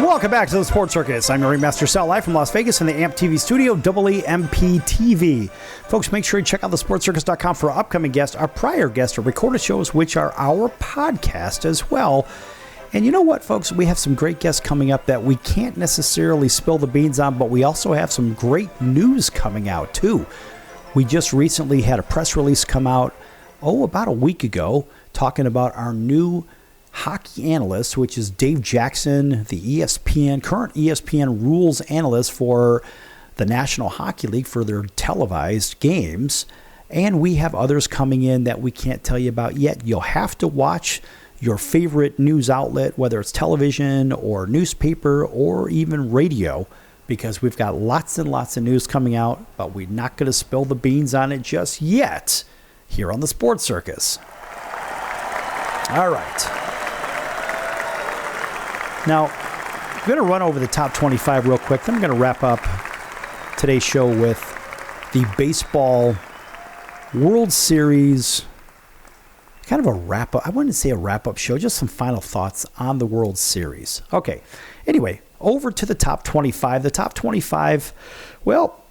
Welcome back to the Sports Circus. I'm your Ringmaster Sal, live from Las Vegas in the AMP TV studio, AMP TV. Folks, make sure you check out thesportscircus.com for our upcoming guests, our prior guests, our recorded shows, which are our podcast as well. And you know what, folks? We have some great guests coming up that we can't necessarily spill the beans on, but we also have some great news coming out, too. We just recently had a press release come out, about a week ago, talking about our new hockey analyst, which is Dave Jackson, the current ESPN rules analyst for the National Hockey League for their televised games. And we have others coming in that we can't tell you about yet. You'll have to watch your favorite news outlet, whether it's television or newspaper or even radio, because we've got lots and lots of news coming out, but we're not going to spill the beans on it just yet here on the Sports Circus. All right. Now, I'm going to run over the top 25 real quick. Then I'm going to wrap up today's show with the baseball World Series, kind of a wrap-up. I wouldn't say a wrap-up show, just some final thoughts on the World Series. Okay, anyway, over to the top 25. The top 25, well,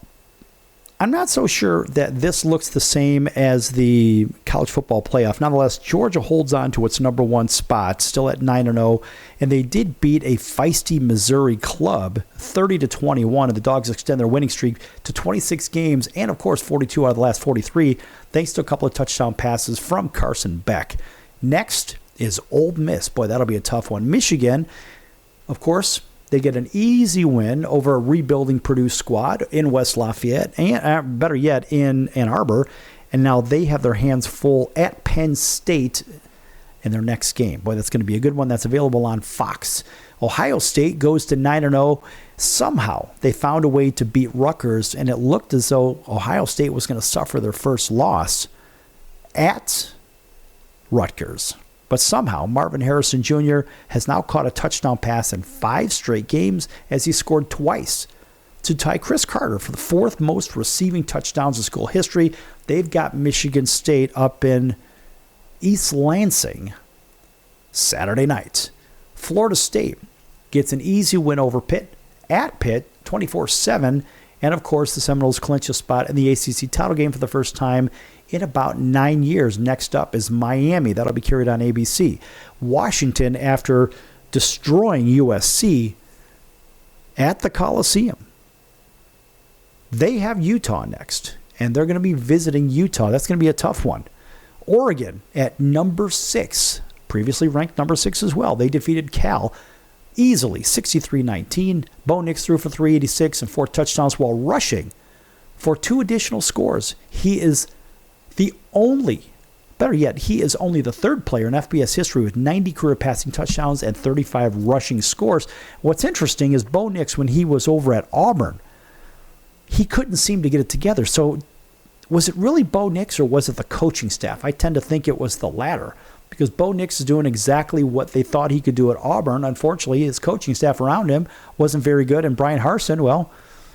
I'm not so sure that this looks the same as the college football playoff. Nonetheless, Georgia holds on to its number one spot, still at 9-0, and they did beat a feisty Missouri club 30-21, and the Dogs extend their winning streak to 26 games and, of course, 42 out of the last 43, thanks to a couple of touchdown passes from Carson Beck. Next is Ole Miss. Boy, that'll be a tough one. Michigan, of course, they get an easy win over a rebuilding Purdue squad in West Lafayette, and better yet, in Ann Arbor. And now they have their hands full at Penn State in their next game. Boy, that's going to be a good one. That's available on Fox. Ohio State goes to 9-0. Somehow they found a way to beat Rutgers, and it looked as though Ohio State was going to suffer their first loss at Rutgers. But somehow, Marvin Harrison Jr. has now caught a touchdown pass in 5 straight games as he scored twice to tie Chris Carter for the 4th most receiving touchdowns in school history. They've got Michigan State up in East Lansing Saturday night. Florida State gets an easy win over Pitt at Pitt, 24-7. And, of course, the Seminoles clinch a spot in the ACC title game for the first time in about 9 years. Next up is Miami. That'll be carried on ABC. Washington, after destroying USC at the Coliseum, they have Utah next, and they're going to be visiting Utah. That's going to be a tough one. Oregon at number 6, previously ranked number 6 as well. They defeated Cal easily, 63-19. Bo Nix threw for 386 and 4 touchdowns while rushing for 2 additional scores. He is the only, better yet, he is only the 3rd player in FBS history with 90 career passing touchdowns and 35 rushing scores. What's interesting is Bo Nix, when he was over at Auburn, he couldn't seem to get it together. So was it really Bo Nix or was it the coaching staff? I tend to think it was the latter, because Bo Nix is doing exactly what they thought he could do at Auburn. Unfortunately, his coaching staff around him wasn't very good. And Brian Harsin, well,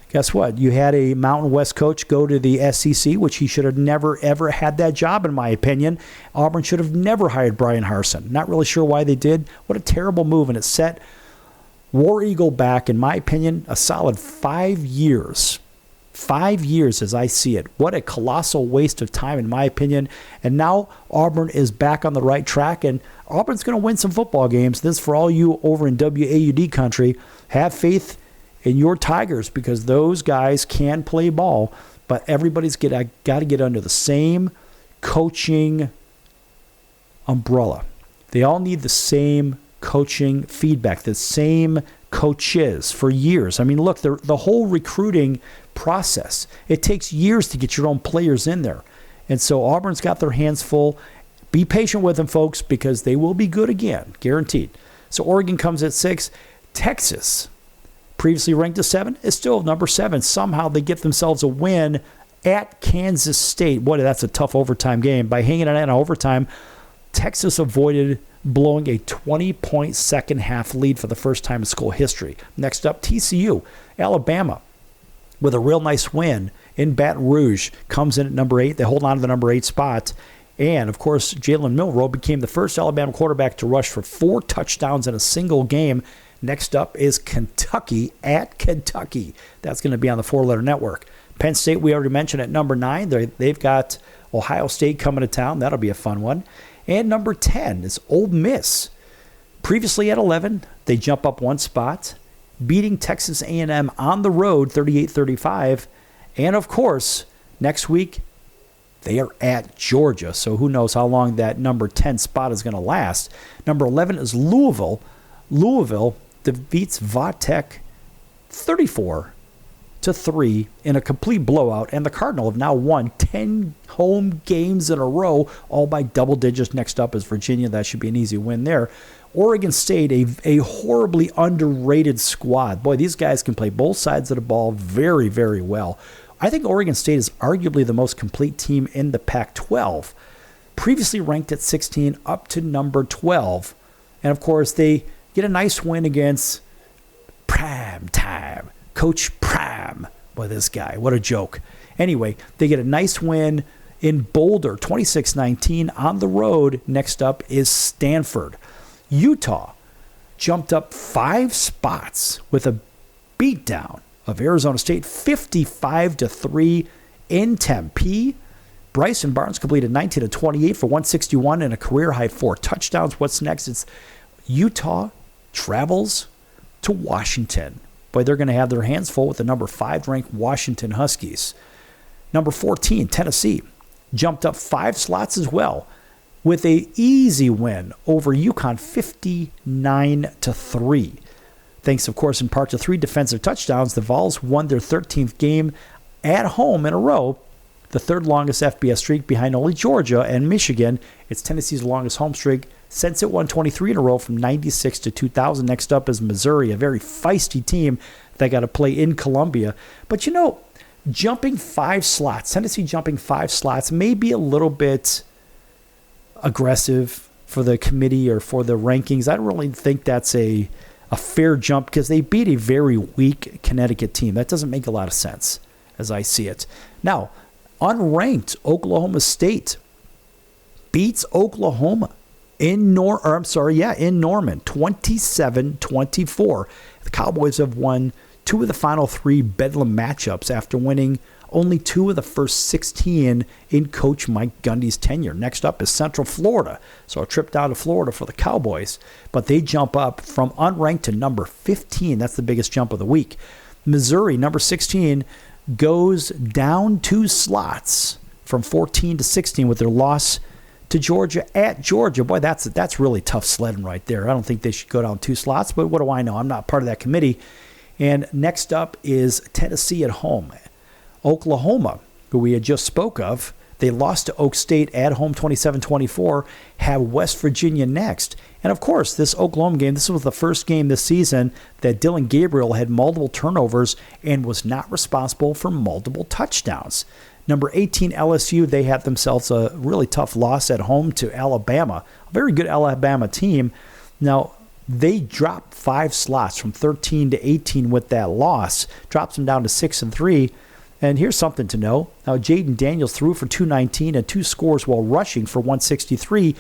guess what? You had a Mountain West coach go to the SEC, which he should have never, ever had that job, in my opinion. Auburn should have never hired Brian Harsin. Not really sure why they did. What a terrible move. And it set War Eagle back, in my opinion, a solid 5 years. 5 years as I see it. What a colossal waste of time, in my opinion. And now Auburn is back on the right track, and Auburn's going to win some football games. This, for all you over in WAUD country, have faith in your Tigers because those guys can play ball, but everybody's got to get under the same coaching umbrella. They all need the same coaching feedback, the same coaches for years. I mean, look, the whole recruiting process, it takes years to get your own players in there. And so Auburn's got their hands full. Be patient with them, folks, because they will be good again, guaranteed. So Oregon comes at 6. Texas, previously ranked as 7, is still number 7. Somehow they get themselves a win at Kansas State. Boy, that's a tough overtime game. By hanging it in overtime, Texas avoided blowing a 20-point second-half lead for the first time in school history. Next up, TCU. Alabama, with a real nice win in Baton Rouge, comes in at number 8. They hold on to the number 8 spot. And, of course, Jalen Milroe became the first Alabama quarterback to rush for 4 touchdowns in a single game. Next up is Kentucky at Kentucky. That's going to be on the 4-letter network. Penn State, we already mentioned at number 9. They've got Ohio State coming to town. That'll be a fun one. And number 10 is Ole Miss. Previously at 11, they jump up 1 spot, beating Texas A&M on the road 38-35. And, of course, next week, they are at Georgia. So who knows how long that number 10 spot is going to last. Number 11 is Louisville. Louisville defeats Va-Tech 34-3 in a complete blowout. And the Cardinal have now won 10 home games in a row, all by double digits. Next up is Virginia. That should be an easy win there. Oregon State, a horribly underrated squad. Boy, these guys can play both sides of the ball very, very well. I think Oregon State is arguably the most complete team in the Pac-12. Previously ranked at 16, up to number 12. And, of course, they get a nice win against Prime Time. Coach Prime. Boy, this guy, what a joke. Anyway, they get a nice win in Boulder, 26-19 on the road. Next up is Stanford. Utah jumped up 5 spots with a beatdown of Arizona State, 55-3 in Tempe. Bryson Barnes completed 19 of 28 for 161 and a career-high 4 touchdowns. What's next? It's Utah travels to Washington. Boy, they're going to have their hands full with the number 5 ranked Washington Huskies. Number 14, Tennessee, jumped up 5 slots as well with an easy win over UConn, 59-3. Thanks, of course, in part to 3 defensive touchdowns, the Vols won their 13th game at home in a row, the 3rd longest FBS streak behind only Georgia and Michigan. It's Tennessee's longest home streak since it won 23 in a row from 96 to 2000. Next up is Missouri, a very feisty team that got to play in Columbia. But, jumping 5 slots, Tennessee jumping 5 slots may be a little bit aggressive for the committee or for the rankings. I don't really think that's a fair jump because they beat a very weak Connecticut team. That doesn't make a lot of sense as I see it. Now, unranked Oklahoma State beats Oklahoma in Norman, 27-24. The Cowboys have won 2 of the final 3 Bedlam matchups after winning only 2 of the first 16 in Coach Mike Gundy's tenure. Next up is Central Florida. So a trip down to Florida for the Cowboys. But they jump up from unranked to number 15. That's the biggest jump of the week. Missouri, number 16, goes down 2 slots from 14 to 16 with their loss to Georgia at Georgia. Boy, that's really tough sledding right there. I don't think they should go down 2 slots, but what do I know? I'm not part of that committee. And next up is Tennessee at home. Oklahoma, who we had just spoke of, they lost to Oak State at home 27-24, have West Virginia next. And, of course, this Oklahoma game, this was the first game this season that Dylan Gabriel had multiple turnovers and was not responsible for multiple touchdowns. Number 18, LSU, they had themselves a really tough loss at home to Alabama, a very good Alabama team. Now, they dropped 5 slots from 13 to 18 with that loss, drops them down to 6-3. And here's something to know. Now, Jaden Daniels threw for 219 and 2 scores while rushing for 163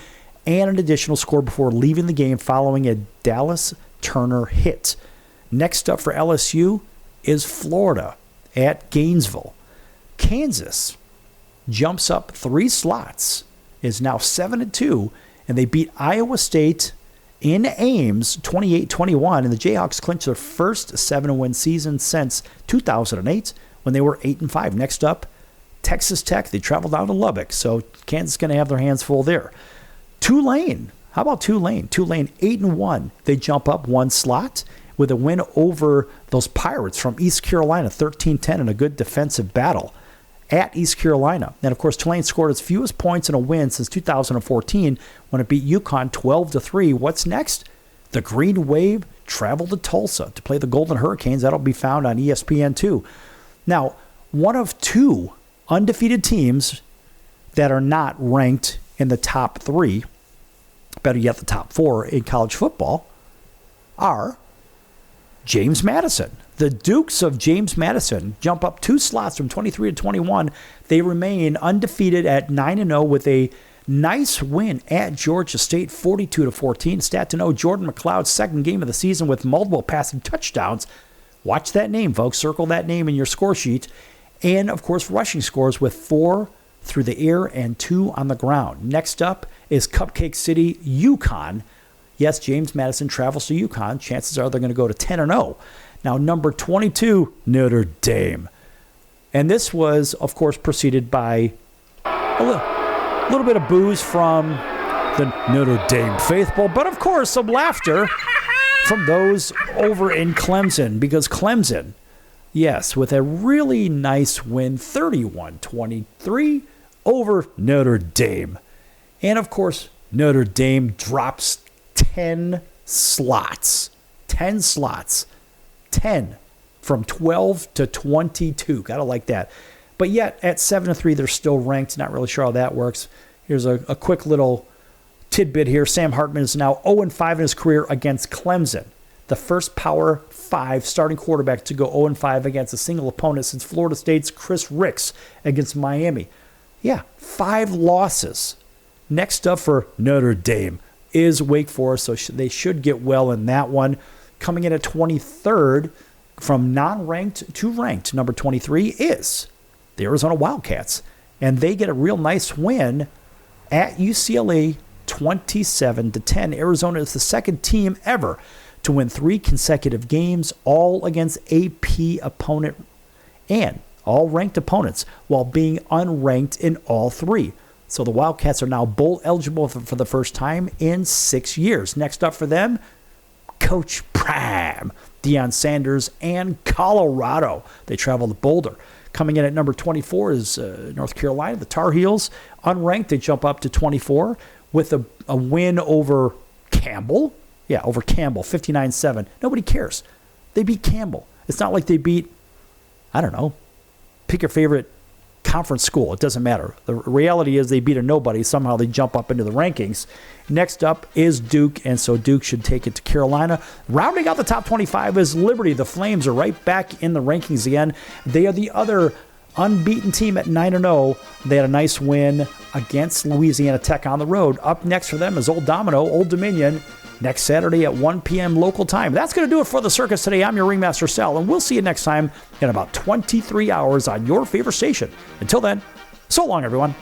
and an additional score before leaving the game following a Dallas Turner hit. Next up for LSU is Florida at Gainesville. Kansas jumps up 3 slots, is now 7-2, and they beat Iowa State in Ames, 28-21, and the Jayhawks clinched their first 7-win season since 2008 when they were 8-5. Next up, Texas Tech. They traveled down to Lubbock, so Kansas is going to have their hands full there. Tulane. How about Tulane? Tulane 8-1. They jump up one slot with a win over those Pirates from East Carolina, 13-10, in a good defensive battle at East Carolina. And, of course, Tulane scored its fewest points in a win since 2014 when it beat UConn 12-3. What's next? The Green Wave traveled to Tulsa to play the Golden Hurricanes. That'll be found on ESPN2. Now, one of two undefeated teams that are not ranked in the top 3, better yet the top 4 in college football, are James Madison. The Dukes of James Madison jump up 2 slots from 23-21. They remain undefeated at 9-0 with a nice win at Georgia State, 42-14. Stat to know, Jordan McLeod's second game of the season with multiple passing touchdowns. Watch that name, folks. Circle that name in your score sheet. And, of course, rushing scores with 4 through the air and 2 on the ground. Next up is Cupcake City, UConn. Yes, James Madison travels to UConn. Chances are they're going to go to 10-0. Now, number 22, Notre Dame. And this was, of course, preceded by a little bit of booze from the Notre Dame faithful, but, of course, some laughter from those over in Clemson, because Clemson, yes, with a really nice win, 31-23 over Notre Dame. And, of course, Notre Dame drops 10 slots. 10 slots. 10 from 12 to 22. Gotta like that. But yet, at 7-3, they're still ranked. Not really sure how that works. Here's a quick little tidbit here. Sam Hartman is now 0-5 in his career against Clemson. The first Power 5 starting quarterback to go 0-5 against a single opponent since Florida State's Chris Ricks against Miami. Yeah, 5 losses. Next up for Notre Dame is Wake Forest, so they should get well in that one. Coming in at 23rd, from non-ranked to ranked, number 23 is the Arizona Wildcats. And they get a real nice win at UCLA, 27-10. Arizona is the second team ever to win 3 consecutive games, all against AP opponent and all ranked opponents, while being unranked in all 3. So the Wildcats are now bowl eligible for the first time in 6 years. Next up for them, Coach Prime, Deion Sanders, and Colorado. They travel to Boulder. Coming in at number 24 is North Carolina, the Tar Heels. Unranked, they jump up to 24 with a win over Campbell. Yeah, over Campbell, 59-7. Nobody cares. They beat Campbell. It's not like they beat, I don't know, pick your favorite conference school. It doesn't matter. The reality is they beat a nobody. Somehow they jump up into the rankings. Next up is Duke, and so Duke should take it to Carolina. Rounding out the top 25 is Liberty. The Flames are right back in the rankings again. They are the other unbeaten team at 9-0. They had a nice win against Louisiana Tech on the road. Up next for them is Old Dominion, next Saturday at 1 p.m. local time. That's going to do it for the circus today. I'm your Ringmaster Sal, and we'll see you next time in about 23 hours on your favorite station. Until then, so long, everyone.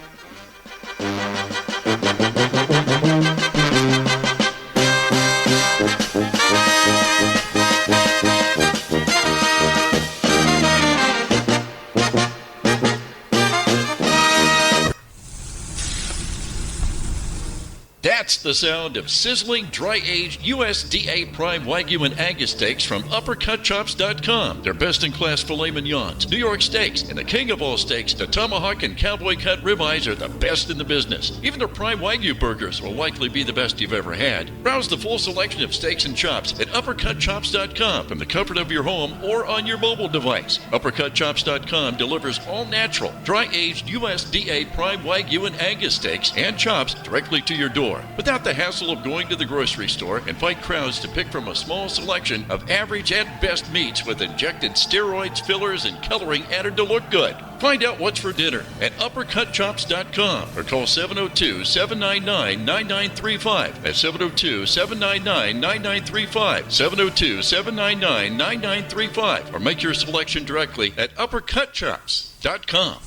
That's the sound of sizzling, dry-aged USDA Prime Wagyu and Angus steaks from UpperCutChops.com. Their best-in-class filet mignons, New York steaks, and the king of all steaks, the tomahawk and cowboy cut ribeyes are the best in the business. Even their Prime Wagyu burgers will likely be the best you've ever had. Browse the full selection of steaks and chops at UpperCutChops.com from the comfort of your home or on your mobile device. UpperCutChops.com delivers all-natural, dry-aged USDA Prime Wagyu and Angus steaks and chops directly to your door, without the hassle of going to the grocery store and fight crowds to pick from a small selection of average and best meats with injected steroids, fillers, and coloring added to look good. Find out what's for dinner at UpperCutChops.com or call 702-799-9935. That's 702-799-9935. 702-799-9935. Or make your selection directly at UpperCutChops.com.